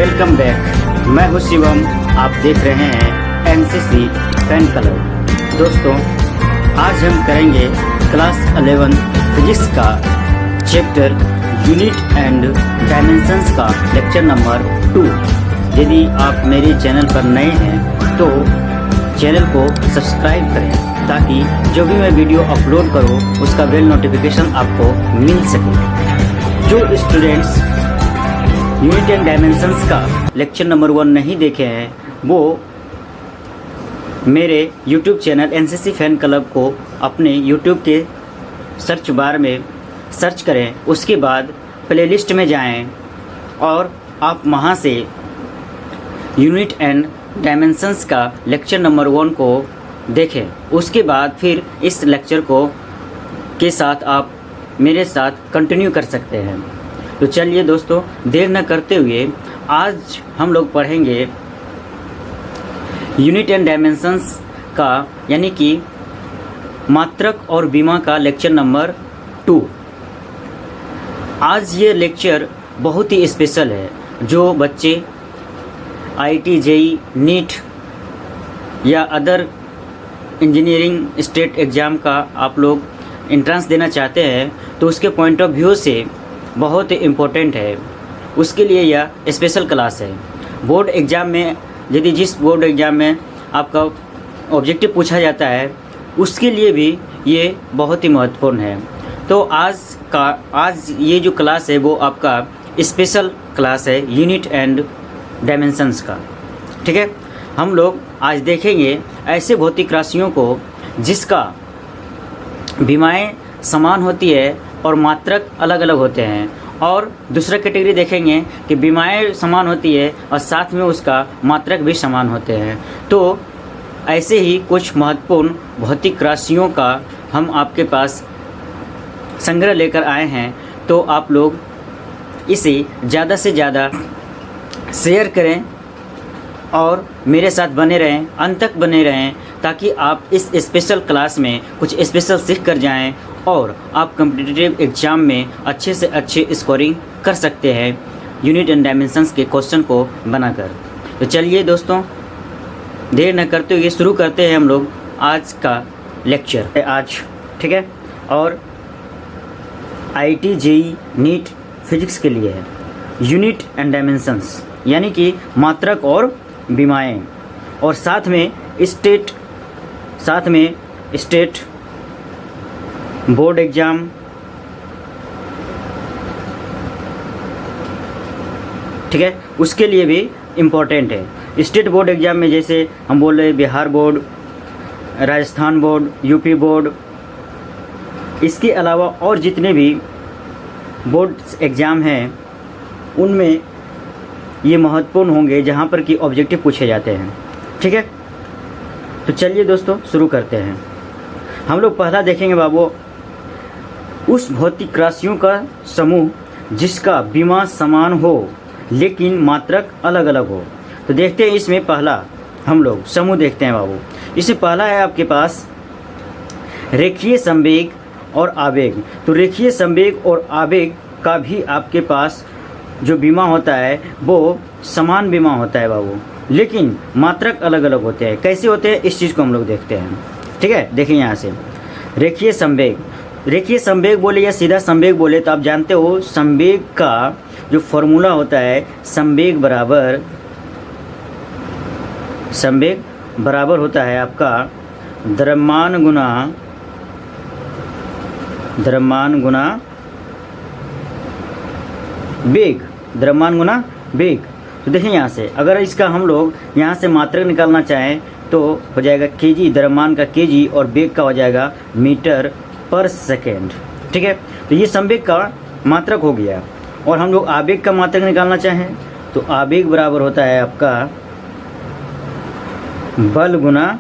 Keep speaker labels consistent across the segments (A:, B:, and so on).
A: Welcome back. मैं हूं शिवम, आप देख रहे हैं एनसीसी फैन क्लब। दोस्तों, आज हम करेंगे क्लास 11 फिजिक्स का चैप्टर यूनिट एंड डायमेंशंस का लेक्चर नंबर 2। यदि आप मेरे चैनल पर नए हैं तो चैनल को सब्सक्राइब करें ताकि जो भी मैं वीडियो अपलोड करूं उसका बेल नोटिफिकेशन आपको मिल सके। जो स्टूडेंट्स यूनिट एंड डायमेंशंस का लेक्चर नंबर 1 नहीं देखे हैं वो मेरे YouTube channel NCC fan club को अपने यूट्यूब के सर्च बार में सर्च करें। उसके बाद प्लेलिस्ट में जाएं और आप वहां से यूनिट एंड डायमेंशंस का लेक्चर नंबर 1 को देखें। उसके बाद फिर इस लेक्चर को के साथ आप मेरे साथ कंटिन्यू कर सकते हैं। तो चलिए दोस्तों, देर न करते हुए आज हम लोग पढ़ेंगे यूनिट एंड डायमेंशंस का यानी कि मात्रक और बीमा का लेक्चर नंबर 2। आज ये लेक्चर बहुत ही स्पेशल है। जो बच्चे आईटी, जेई, नीट या अदर इंजीनियरिंग स्टेट एग्ज़ाम का आप लोग एंट्रेंस देना चाहते हैं तो उसके पॉइंट ऑफ व्यू से बहुत ही इम्पोर्टेंट है। उसके लिए यह स्पेशल क्लास है। बोर्ड एग्ज़ाम में यदि जिस बोर्ड एग्ज़ाम में आपका ऑब्जेक्टिव पूछा जाता है उसके लिए भी ये बहुत ही महत्वपूर्ण है। तो आज ये जो क्लास है वो आपका स्पेशल क्लास है यूनिट एंड डायमेंशंस का। ठीक है, हम लोग आज देखेंगे ऐसे भौतिक राशियों को जिसका विमाएँ समान होती है और मात्रक अलग अलग होते हैं। और दूसरा कैटेगरी देखेंगे कि विमाएँ समान होती है और साथ में उसका मात्रक भी समान होते हैं। तो ऐसे ही कुछ महत्वपूर्ण भौतिक राशियों का हम आपके पास संग्रह लेकर आए हैं। तो आप लोग इसे ज़्यादा से ज़्यादा शेयर करें और मेरे साथ बने रहें, अंत तक बने रहें ताकि आप इस स्पेशल क्लास में कुछ स्पेशल सीख कर जाएं और आप कॉम्पिटिटिव एग्ज़ाम में अच्छे से अच्छे स्कोरिंग कर सकते हैं यूनिट एंड डायमेंशंस के क्वेश्चन को बनाकर। तो चलिए दोस्तों, देर न करते हुए शुरू करते हैं हम लोग आज का लेक्चर आज। ठीक है, और आईटी, जेई, नीट, फिजिक्स के लिए है यूनिट एंड डायमेंशंस यानी कि मात्रक और बीमाएँ, और साथ में स्टेट बोर्ड एग्ज़ाम, ठीक है, उसके लिए भी इम्पोर्टेंट है। स्टेट बोर्ड एग्ज़ाम में जैसे हम बोल रहे Bihar board, Rajasthan board, UP board, इसके अलावा और जितने भी बोर्ड एग्ज़ाम हैं उनमें ये महत्वपूर्ण होंगे जहाँ पर कि ऑब्जेक्टिव पूछे जाते हैं। ठीक है, तो चलिए दोस्तों शुरू करते हैं। हम लोग पहला देखेंगे बाबू उस भौतिक राशियों का समूह जिसका विमा समान हो लेकिन मात्रक अलग अलग हो। तो देखते हैं इसमें पहला हम लोग समूह देखते हैं बाबू। इसमें पहला है आपके पास रेखीय संवेग और आवेग। तो रेखीय संवेग और आवेग का भी आपके पास जो बीमा होता है वो समान बीमा होता है बाबू, लेकिन मात्रक अलग अलग होते हैं। कैसे होते हैं इस चीज़ को हम लोग देखते हैं। ठीक है, देखिए यहाँ से रेखीय संवेग बोले या सीधा संवेग बोले तो आप जानते हो संवेग का जो फॉर्मूला होता है संवेग बराबर होता है आपका द्रव्यमान गुना वेग। तो देखिए यहाँ से अगर इसका हम लोग यहाँ से मात्रक निकालना चाहें तो हो जाएगा केजी, द्रव्यमान का केजी, और वेग का हो जाएगा मीटर पर सेकेंड। ठीक है, तो ये संवेग का मात्रक हो गया। और हम लोग आवेग का मात्रक निकालना चाहें तो आवेग बराबर होता है आपका बल गुना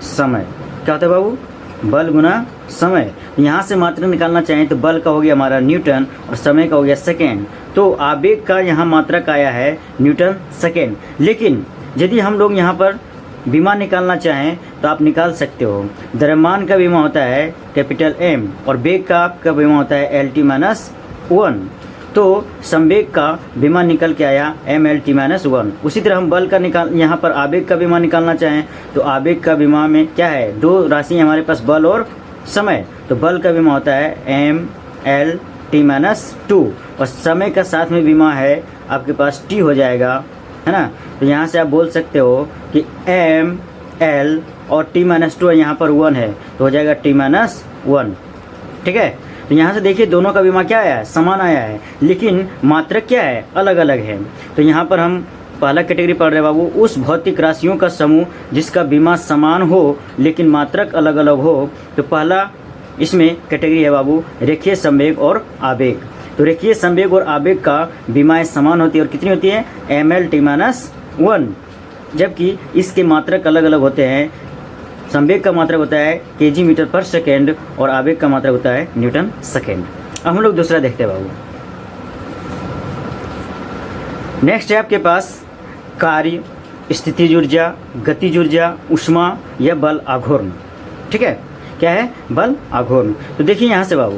A: समय। क्या होता है बाबू? बल गुना समय। यहाँ से मात्रक निकालना चाहें तो बल का हो गया हमारा न्यूटन और समय का हो गया सेकेंड। तो आवेग का यहाँ मात्रक आया है न्यूटन सेकेंड। लेकिन यदि हम लोग यहाँ पर बीमा निकालना चाहें तो आप निकाल सकते हो। द्रव्यमान का बीमा होता है कैपिटल M और वेग का आपका बीमा होता है LT-1। तो संवेग का विमा निकल के आया mL_1। उसी तरह हम बल का यहाँ पर आवेग का विमा निकालना चाहें तो आवेग का विमा में क्या है, दो राशि हमारे पास, बल और समय। तो बल का विमा होता है mL_2 और समय का साथ में विमा है आपके पास t हो जाएगा, है ना। तो यहाँ से आप बोल सकते हो कि mL और t-2 यहाँ पर 1 है तो हो जाएगा t-1, ठीक है। तो यहाँ से देखिए दोनों का विमा क्या आया है, समान आया है, लेकिन मात्रक क्या है, अलग अलग है। तो यहाँ पर हम पहला कैटेगरी पढ़ रहे हैं बाबू, उस भौतिक राशियों का समूह जिसका विमा समान हो लेकिन मात्रक अलग अलग हो। तो पहला इसमें कैटेगरी है बाबू रेखीय संवेग और आवेग। तो रेखीय संवेग और आवेग का विमाएं समान होती है और कितनी होती है, mL_1, जबकि इसके मात्रक अलग अलग होते हैं। संवेग का मात्रक होता है kg/s और आवेग का मात्रक होता है N/s। अब हम लोग दूसरा देखते हैं बाबू। नेक्स्ट है आपके पास कार्य, स्थितिज ऊर्जा, गतिज ऊर्जा, ऊष्मा या बल आघूर्ण। ठीक है, क्या है, बल आघूर्ण। तो देखिए यहाँ से बाबू,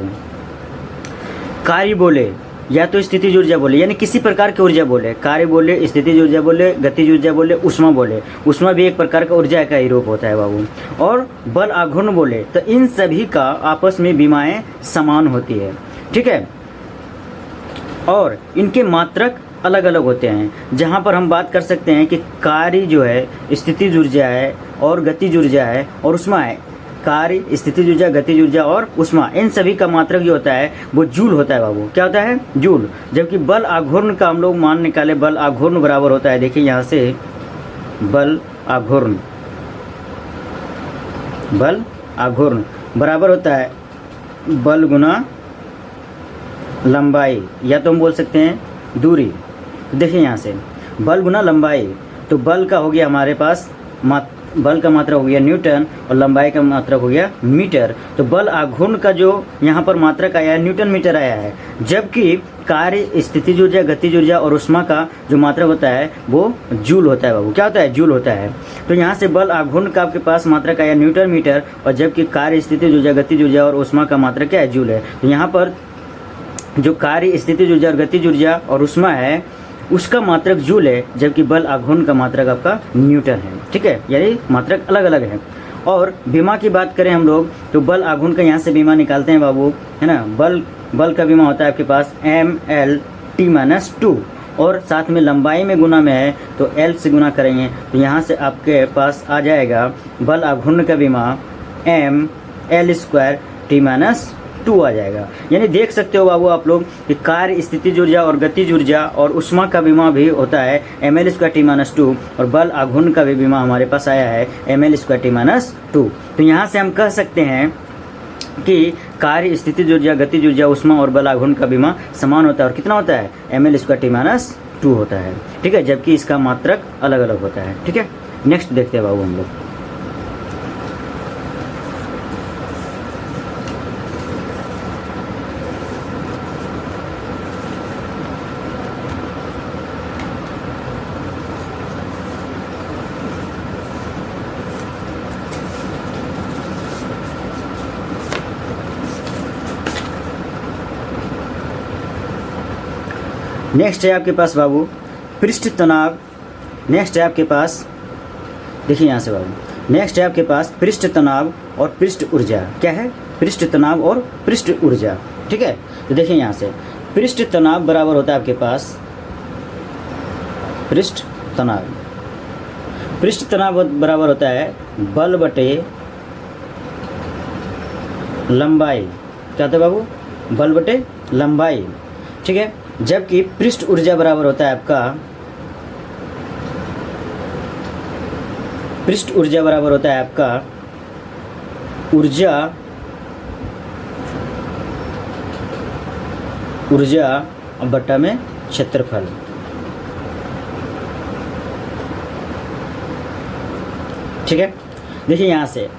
A: कार्य बोले या तो स्थितिज ऊर्जा बोले, यानी किसी प्रकार की ऊर्जा बोले, कार्य बोले, स्थितिज ऊर्जा बोले, गतिज ऊर्जा बोले, ऊष्मा बोले, ऊष्मा भी एक प्रकार का ऊर्जा का ही रूप होता है बाबू, और बल आघूर्ण बोले, तो इन सभी का आपस में विमाएं समान होती है। ठीक है, और इनके मात्रक अलग अलग होते हैं। जहाँ पर हम बात कर सकते हैं कि कार्य जो है स्थितिज ऊर्जा है और गतिज ऊर्जा है और ऊष्मा है। कार्य, स्थितिज ऊर्जा, गतिज ऊर्जा और ऊष्मा, इन सभी का मात्रक जो होता है वो जूल होता है बाबू। क्या होता है, जूल। जबकि बल आघूर्ण का हम लोग मान निकाले, बल आघूर्ण बराबर होता है, देखिए यहाँ से बल आघूर्ण, बल आघूर्ण बराबर होता है बल गुना लंबाई, या तो हम बोल सकते हैं दूरी। देखिए यहाँ से बल गुना लंबाई, तो बल का हो गया हमारे पास बल का मात्रक हो गया न्यूटन और लंबाई का मात्रक हो गया मीटर। तो बल आघूर्ण का जो यहाँ पर मात्रक आया है न्यूटन मीटर आया है, जबकि कार्य, स्थितिज ऊर्जा, गतिज ऊर्जा और ऊष्मा का जो मात्रक होता है वो जूल होता है बाबू। क्या होता है, जूल होता है। तो यहाँ से बल आघूर्ण का आपके पास मात्रक आया न्यूटन मीटर, और जबकि कार्य, स्थितिज ऊर्जा, गतिज ऊर्जा और ऊष्मा का मात्रक क्या है, जूल है। तो यहाँ पर जो कार्य, स्थितिज ऊर्जा और गतिज ऊर्जा और ऊष्मा है उसका मात्रक जूल है, जबकि बल आघूर्ण का मात्रक आपका न्यूटन है। ठीक है, यानी मात्रक अलग अलग है। और विमा की बात करें हम लोग तो बल आघूर्ण का यहाँ से विमा निकालते हैं बाबू, है ना। बल का विमा होता है आपके पास mL_2 और साथ में लंबाई में गुना में है तो L से गुना करेंगे, तो यहाँ से आपके पास आ जाएगा बल आघूर्ण का विमा mL²T-2 आ जाएगा। यानी देख सकते हो बाबू आप लोग कि कार्य, स्थितिज ऊर्जा और गतिज ऊर्जा और ऊष्मा का विमा भी होता है mL²T-2 और बल आघूर्ण का भी विमा हमारे पास आया है mL²T-2। तो यहाँ से हम कह सकते हैं कि कार्य, स्थितिज ऊर्जा, गतिज ऊर्जा, ऊष्मा और बल आघूर्ण का विमा समान होता है। और कितना होता है, mL²T-2 होता है। ठीक है, जबकि इसका मात्रक अलग अलग होता है। ठीक है, नेक्स्ट देखते हैं बाबू हम लोग। नेक्स्ट है आपके पास बाबू पृष्ठ तनाव। नेक्स्ट है आपके पास, देखिए यहाँ से बाबू, नेक्स्ट है आपके पास पृष्ठ तनाव और पृष्ठ ऊर्जा। क्या है, पृष्ठ तनाव और पृष्ठ ऊर्जा। ठीक है, तो देखिए यहाँ से पृष्ठ तनाव बराबर होता है आपके पास पृष्ठ तनाव बराबर होता है बल बटे लंबाई। क्या होता है बाबू, बल बटे लंबाई। ठीक है, जबकि पृष्ठ ऊर्जा बराबर होता है आपका, पृष्ठ ऊर्जा बराबर होता है आपका ऊर्जा बट्टा में क्षेत्रफल। ठीक है, देखिए यहाँ से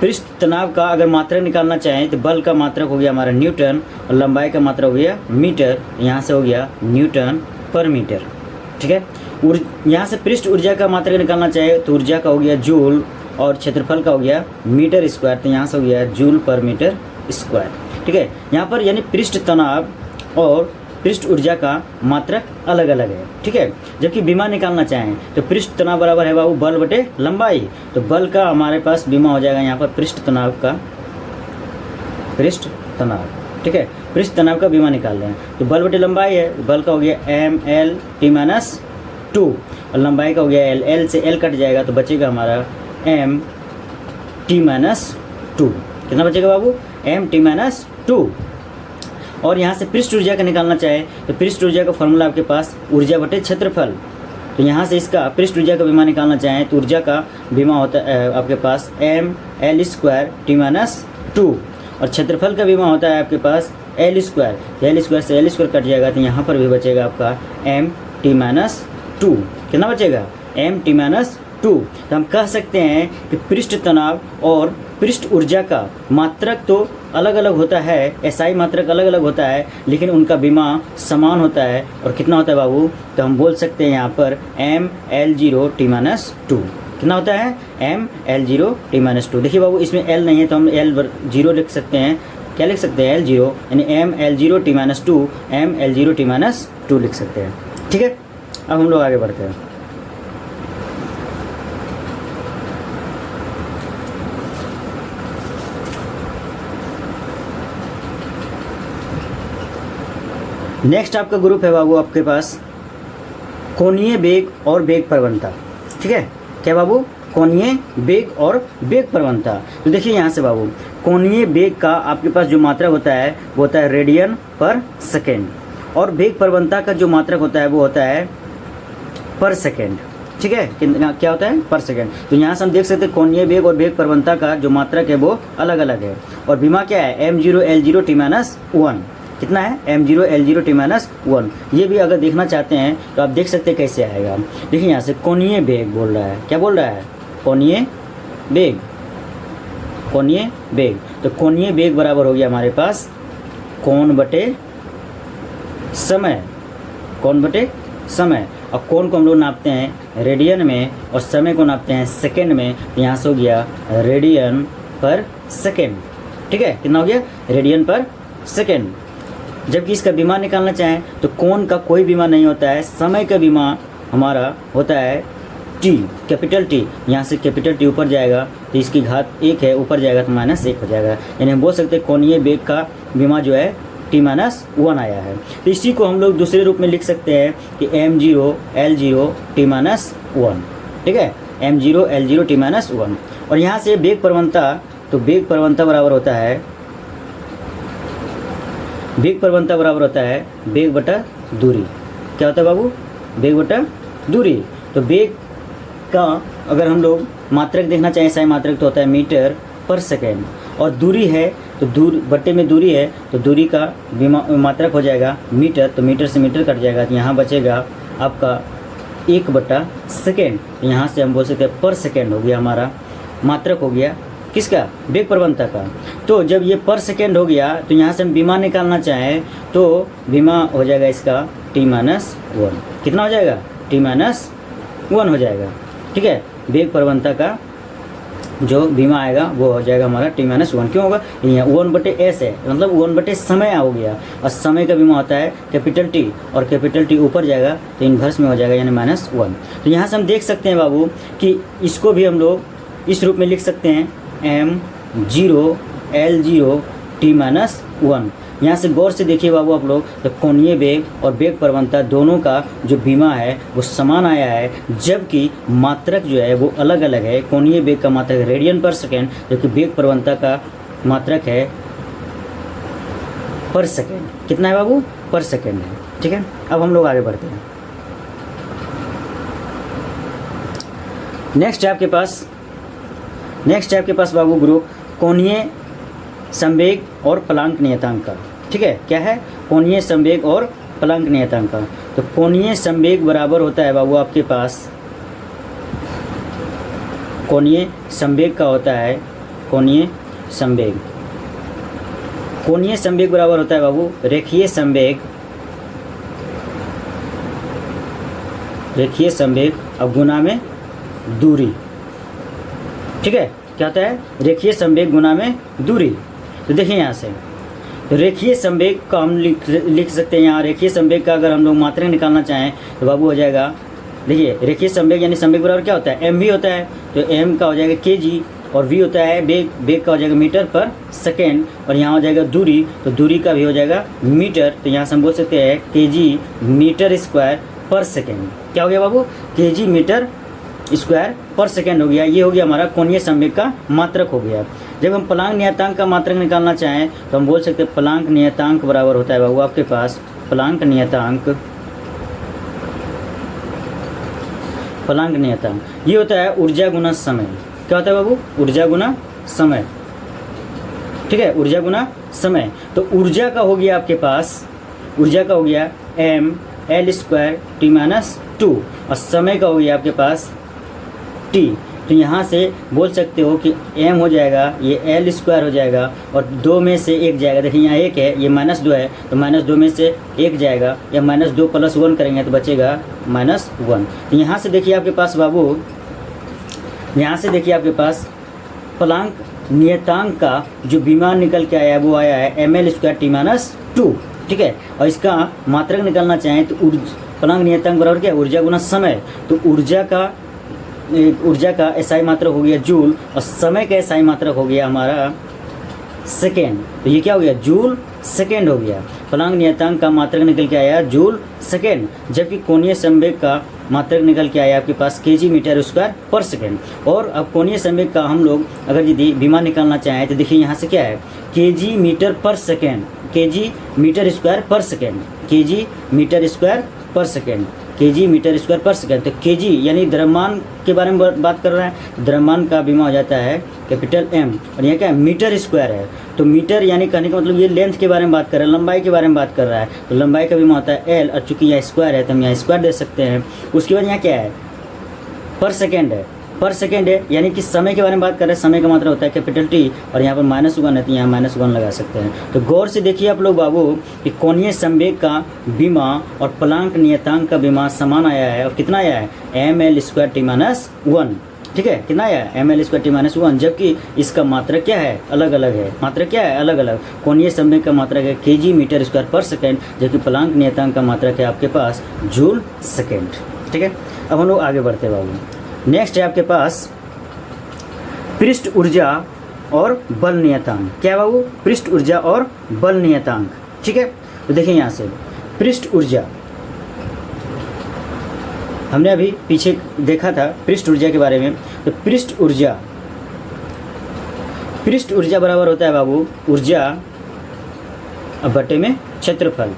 A: पृष्ठ तनाव का अगर मात्रक निकालना चाहें तो बल का मात्रक हो गया हमारा न्यूटन और लंबाई का मात्रक हो गया मीटर। यहाँ से हो गया न्यूटन पर मीटर। ठीक है, यहाँ से पृष्ठ ऊर्जा का मात्रक निकालना चाहे तो ऊर्जा का हो गया जूल और क्षेत्रफल का हो गया मीटर स्क्वायर, तो यहाँ से हो गया जूल पर मीटर स्क्वायर। ठीक है, यहाँ पर यानी पृष्ठ तनाव और पृष्ठ ऊर्जा का मात्रक अलग अलग है, ठीक है। जबकि बीमा निकालना चाहें तो पृष्ठ तनाव बराबर है बाबू बल बटे लंबाई। तो बल का हमारे पास बीमा हो जाएगा यहाँ पर पृष्ठ तनाव का, पृष्ठ तनाव, ठीक है। पृष्ठ तनाव का बीमा निकाल रहे हैं तो बल बटे लंबाई है, बल का हो गया एम एल टी माइनस 2 और लंबाई का हो गया एल, एल से एल कट जाएगा तो बचेगा हमारा एम टी माइनस 2। कितना बचेगा बाबू? M T minus 2। और यहाँ से पृष्ठ ऊर्जा का निकालना चाहे तो पृष्ठ ऊर्जा का फॉर्मूला आपके पास ऊर्जा बटे क्षेत्रफल। तो यहाँ से इसका पृष्ठ ऊर्जा का बीमा निकालना चाहें तो ऊर्जा का बीमा होता है आपके पास M L square T minus 2 और क्षेत्रफल का बीमा होता है आपके पास एल स्क्वायर। एल स्क्वायर से एल स्क्वायर कट जाएगा तो यहाँ पर भी बचेगा आपका एम टी माइनस 2। कितना बचेगा? M T minus 2। तो हम कह सकते हैं कि पृष्ठ तनाव और पृष्ठ ऊर्जा का मात्रक तो अलग अलग होता है, एसआई मात्रक अलग अलग होता है, लेकिन उनका बीमा समान होता है। और कितना होता है बाबू? तो हम बोल सकते हैं यहाँ पर M L zero T minus 2। कितना होता है? M L zero T minus 2। देखिए बाबू इसमें एल नहीं है तो हम एल जीरो लिख सकते हैं। क्या लिख सकते हैं? एल जीरो, यानी M L zero T minus 2 M L zero T minus 2 लिख सकते हैं, ठीक है। अब हम लोग आगे बढ़ते हैं। नेक्स्ट आपका ग्रुप है बाबू आपके पास कोणीय वेग और वेग प्रवणता, ठीक है। क्या बाबू? कोणीय वेग और वेग प्रवणता। तो देखिए यहाँ से बाबू कोणीय वेग का आपके पास जो मात्रक होता है वो होता है रेडियन पर सेकेंड और वेग प्रवणता का जो मात्रक होता है वो होता है पर सेकेंड, ठीक है। क्या होता है? पर सेकेंड। तो यहाँ से हम देख सकते हैं कोणीय वेग और वेग प्रवणता का जो मात्रक है वो अलग अलग है। और बीमा क्या है? M zero L zero T minus 1। कितना है? M zero L zero T minus 1। ये भी अगर देखना चाहते हैं तो आप देख सकते हैं कैसे आएगा। देखिए यहाँ से कोणीय वेग बोल रहा है। क्या बोल रहा है? कोणीय वेग, कोणीय वेग। तो कोणीय वेग बराबर हो गया हमारे पास कोण बटे समय, कोण बटे समय। और कोण को हम लोग नापते हैं रेडियन में और समय को नापते हैं सेकेंड में। तो यहाँ से हो गया रेडियन पर सेकेंड, ठीक है। कितना हो गया? रेडियन पर सेकेंड। जबकि इसका बीमा निकालना चाहें तो कोण का कोई बीमा नहीं होता है, समय का बीमा हमारा होता है टी, कैपिटल टी। यहाँ से कैपिटल टी ऊपर जाएगा तो इसकी घात 1 है, ऊपर जाएगा तो -1 हो जाएगा। यानी हम बोल सकते हैं कोणीय वेग का बीमा जो है टी माइनस 1 आया है। तो इसी को हम लोग दूसरे रूप में लिख सकते हैं कि M zero L zero T minus 1, ठीक है। M zero L zero T minus 1। और यहाँ से वेग प्रवणता, तो वेग प्रवणता बराबर होता है, वेग प्रवणता बराबर होता है वेग बटा दूरी। क्या होता है बाबू? वेग बटा दूरी। तो वेग का अगर हम लोग मात्रक देखना चाहें सही मात्रक तो होता है मीटर पर सेकेंड और दूरी है तो दूर बट्टे में दूरी है तो दूरी का मात्रक हो जाएगा मीटर। तो मीटर से मीटर कट जाएगा तो यहाँ बचेगा आपका 1 बटा सेकेंड। यहाँ से हम बोल सकते हैं पर सेकेंड हो गया हमारा मात्रक हो गया किसका? वेग प्रवणता का। तो जब ये पर सेकेंड हो गया तो यहाँ से हम बीमा निकालना चाहें तो बीमा हो जाएगा इसका टी माइनस 1। कितना हो जाएगा? टी माइनस 1 हो जाएगा, ठीक है। वेग प्रवणता का जो बीमा आएगा वो हो जाएगा हमारा टी माइनस 1। क्यों होगा? यहाँ 1 बटे एस है, मतलब 1 बटे समय हो गया और समय का बीमा होता है कैपिटल टी और कैपिटल टी ऊपर जाएगा तो इन्वर्स में हो जाएगा यानी -1। तो यहाँ से हम देख सकते हैं बाबू कि इसको भी हम लोग इस रूप में लिख सकते हैं M zero L zero T minus 1। यहाँ से गौर से देखिए बाबू आप लोग तो कोणीय वेग और वेग प्रवणता दोनों का जो बीमा है वो समान आया है, जबकि मात्रक जो है वो अलग अलग है। कोणीय वेग का मात्रक रेडियन पर सेकेंड जबकि वेग प्रवणता का मात्रक है पर सेकेंड। कितना है बाबू? पर सेकेंड है, ठीक है। अब हम लोग आगे बढ़ते हैं। नेक्स्ट है आपके पास बाबू ग्रुप कोणीय संवेग और प्लांक नियतांक का, ठीक है। क्या है? कोणीय संवेग और प्लांक नियतांक का। तो कोणीय संवेग बराबर होता है बाबू आपके पास, कोणीय संवेग का होता है कोणीय संवेग, कोणीय संवेग बराबर होता है बाबू रेखीय संवेग, रेखीय संवेग अब गुना में दूरी, ठीक है। क्या होता है? रेखीय संवेग गुना में दूरी। तो देखिए यहाँ से तो रेखीय संवेग का हम लिख सकते हैं यहाँ। रेखीय संवेग का अगर हम लोग मात्रक निकालना चाहें तो बाबू हो जाएगा, देखिए रेखीय संवेग यानी संवेग बराबर क्या होता है, एम भी होता है, तो एम का हो जाएगा kg, और v होता है वेग का हो जाएगा मीटर पर सेकेंड, और यहाँ हो जाएगा दूरी, तो दूरी का भी हो जाएगा मीटर, तो यहाँ से हम बोल सकते हैं kg मीटर स्क्वायर पर सेकेंड। क्या हो गया बाबू, kg मीटर स्क्वायर पर सेकेंड हो गया। ये हो गया हमारा कोणीय संवेग का मात्रक हो गया। जब हम प्लांक नियतांक का मात्रक निकालना चाहें तो हम बोल सकते हैं प्लांक नियतांक बराबर होता है बाबू आपके पास प्लांक नियतांक ये होता है ऊर्जा गुना समय। क्या होता है बाबू, ऊर्जा गुना समय, ठीक है, ऊर्जा गुना समय। तो ऊर्जा का हो गया आपके पास, ऊर्जा का हो गया m l square t minus 2, और समय का हो गया आपके पास t। तो यहाँ से बोल सकते हो कि m हो जाएगा, ये l स्क्वायर हो जाएगा, और 2 में से 1 जाएगा। देखिए यहाँ 1 है, ये -2 है, तो -2 में से 1 जाएगा, या -2 + 1 करेंगे तो बचेगा -1। तो यहाँ से देखिए आपके पास बाबू, यहाँ से देखिए आपके पास प्लांक नियतांक का जो विमान निकल के आया है वो आया है ml स्क्वायर t माइनस 2, ठीक है। और इसका मात्रक निकालना चाहें तो प्लांक नियतांक बराबर क्या है, ऊर्जा गुना समय। तो ऊर्जा का एसआई मात्रक हो गया जूल, और समय का एसआई मात्रक हो गया हमारा सेकेंड। तो ये क्या हो गया, जूल सेकेंड हो गया। प्लांक नियतांक का मात्रक निकल के आया जूल सेकेंड, जबकि कोणीय संवेग का मात्रक निकल के आया आपके पास kg मीटर स्क्वायर पर सेकेंड। और अब कोणीय संवेग का हम लोग अगर यदि विमान निकालना चाहें तो देखिए यहाँ से क्या है, kg मीटर पर सेकेंड, kg मीटर स्क्वायर पर सेकेंड, kg मीटर स्क्वायर पर सेकेंड, kg मीटर स्क्वायर पर सेकेंड। तो kg यानी द्रव्यमान के बारे में बात कर रहे हैं, द्रव्यमान का विमा हो जाता है कैपिटल M, और यहाँ क्या है, मीटर स्क्वायर है। तो मीटर यानी कहने का मतलब ये लेंथ के बारे में बात कर रहा है, लंबाई के बारे में बात कर रहा है, तो लंबाई का विमा होता है L, और चूंकि यहाँ स्क्वायर है तो हम यहाँ स्क्वायर दे सकते हैं। उसके बाद यहाँ क्या है, पर सेकेंड है, पर सेकेंड है, यानी कि समय के बारे में बात कर रहे हैं, समय का मात्रा होता है कैपिटल T, और यहाँ पर -1 है तो यहाँ -1 लगा सकते हैं। तो गौर से देखिए आप लोग बाबू कि कोणीय संवेग का विमा और प्लांक नियतांक का विमा समान आया है, और कितना आया है, ml स्क्वायर t माइनस 1, ठीक है, कितना आया है, ml स्क्वायर t माइनस 1, जबकि इसका मात्रक क्या है, अलग अलग है, मात्रक क्या है, अलग अलग। कोणीय संवेग का मात्रक है kg मीटर स्क्वायर पर सेकेंड, जबकि प्लांक नियतांक का मात्रक है आपके पास जूल सेकेंड, ठीक है। अब हम लोग आगे बढ़ते हैं बाबू। नेक्स्ट है आपके पास पृष्ठ ऊर्जा और बल नियतांक। क्या है बाबू, पृष्ठ ऊर्जा और बल नियतांक, ठीक है। तो देखिए यहाँ से पृष्ठ ऊर्जा हमने अभी पीछे देखा था पृष्ठ ऊर्जा के बारे में। तो पृष्ठ ऊर्जा बराबर होता है बाबू ऊर्जा बटे में क्षेत्रफल,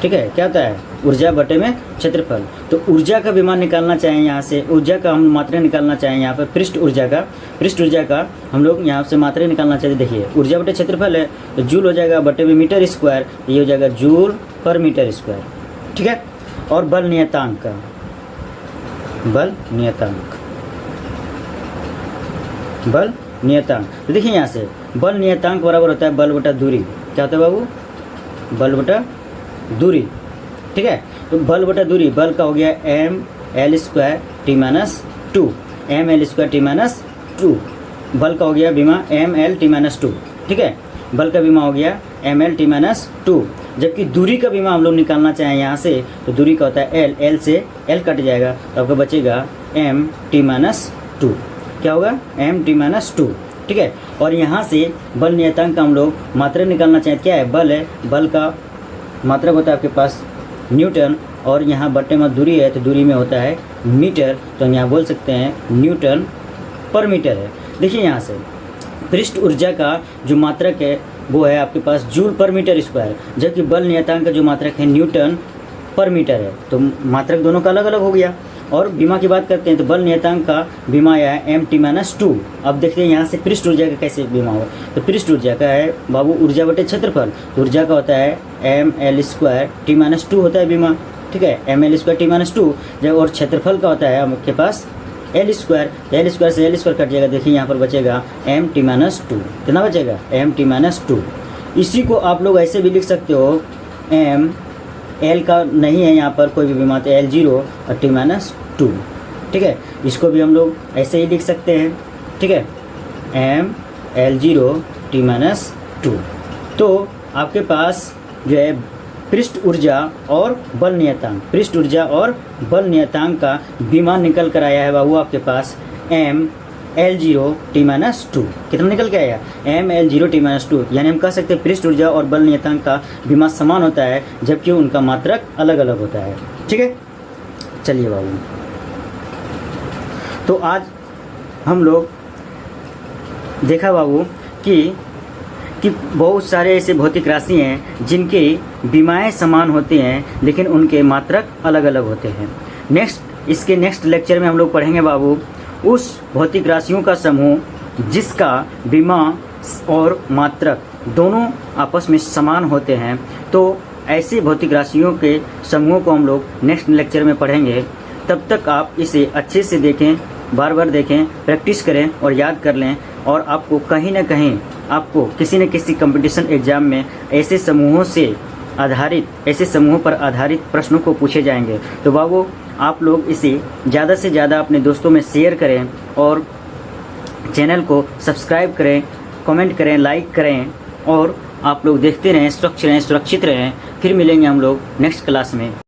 A: ठीक है। क्या होता है, ऊर्जा बटे में क्षेत्रफल। तो ऊर्जा का विमान निकालना चाहें, यहाँ से ऊर्जा का हम मात्रा निकालना चाहें, यहाँ पर पृष्ठ ऊर्जा का हम लोग यहाँ से मात्रा निकालना चाहते। देखिए ऊर्जा बटे क्षेत्रफल है तो जूल हो जाएगा बटे में मीटर स्क्वायर, ये हो जाएगा जूल पर मीटर स्क्वायर, ठीक है। और बल नियतांक तो देखिए यहाँ से बल नियतांक बराबर होता है बल बटा दूरी। क्या होता है बाबू, बल बटा दूरी, ठीक है। तो बल बटा दूरी, बल का हो गया ml square t minus 2, ml square t minus 2, बल का हो गया विमा ml t माइनस 2, ठीक है। बल का विमा हो गया ml t माइनस 2, जबकि दूरी का विमा हम लोग निकालना चाहें यहाँ से तो दूरी का होता है l से l कट जाएगा तो आपका बचेगा m t माइनस 2। क्या होगा, m t माइनस 2, ठीक है। और यहाँ से बल नियतांक का हम लोग मात्रा निकालना चाहें, क्या है, बल है, बल का मात्रक होता है आपके पास न्यूटन, और यहाँ बटे में दूरी है तो दूरी में होता है मीटर, तो हम यहाँ बोल सकते हैं न्यूटन पर मीटर है। देखिए यहाँ से पृष्ठ ऊर्जा का जो मात्रक है वो है आपके पास जूल पर मीटर स्क्वायर, जबकि बल नियतांक का जो मात्रक है न्यूटन पर मीटर है। तो मात्रक दोनों का अलग अलग हो गया। और बीमा की बात करते हैं तो बल नियतांक का बीमा आया है m t माइनस 2। अब देखते हैं यहाँ से पृष्ठ ऊर्जा का कैसे बीमा होगा। तो पृष्ठ ऊर्जा का है बाबू ऊर्जा बटे क्षेत्रफल, तो ऊर्जा का होता है ml स्क्वायर t माइनस 2 होता है बीमा, ठीक है, ml स्क्वायर t माइनस 2। जब और क्षेत्रफल का होता है आपके पास एल स्क्वायर, एल स्क्वायर से एल स्क्वायर कट जाएगा, देखिए यहाँ पर बचेगा m t माइनस 2, कितना बचेगा, m t माइनस 2। इसी को आप लोग ऐसे भी लिख सकते हो, m l का नहीं है यहाँ पर कोई भी बीमा, तो l0 और t माइनस 2, ठीक है। इसको भी हम लोग ऐसे ही लिख सकते हैं, ठीक है, m l0 t माइनस 2। तो आपके पास जो है पृष्ठ ऊर्जा और बल नियतांक, पृष्ठ ऊर्जा और बल नियतांक का विमान निकल कर आया है बाबू आपके पास mL0T-2। कितना निकल के आया? mL0T-2। यानी हम कह सकते हैं पृष्ठ ऊर्जा और बल नियतांक का विमान समान होता है जबकि उनका मात्रक अलग अलग होता है। ठीक है, चलिए बाबू, तो आज हम लोग देखा बाबू कि बहुत सारे ऐसे भौतिक राशि हैं जिनके विमाएँ समान होते हैं लेकिन उनके मात्रक अलग अलग होते हैं। इसके नेक्स्ट लेक्चर में हम लोग पढ़ेंगे बाबू उस भौतिक राशियों का समूह जिसका विमा और मात्रक दोनों आपस में समान होते हैं। तो ऐसे भौतिक राशियों के समूहों को हम लोग नेक्स्ट लेक्चर में पढ़ेंगे। तब तक आप इसे अच्छे से देखें, बार बार देखें, प्रैक्टिस करें और याद कर लें, और आपको कहीं ना कहीं आपको किसी न किसी कंपटीशन एग्ज़ाम में ऐसे समूहों पर आधारित प्रश्नों को पूछे जाएंगे। तो बाबू आप लोग इसे ज़्यादा से ज़्यादा अपने दोस्तों में शेयर करें और चैनल को सब्सक्राइब करें, कमेंट करें, लाइक करें, और आप लोग देखते रहें, स्वच्छ रहें, सुरक्षित रहें। फिर मिलेंगे हम लोग नेक्स्ट क्लास में।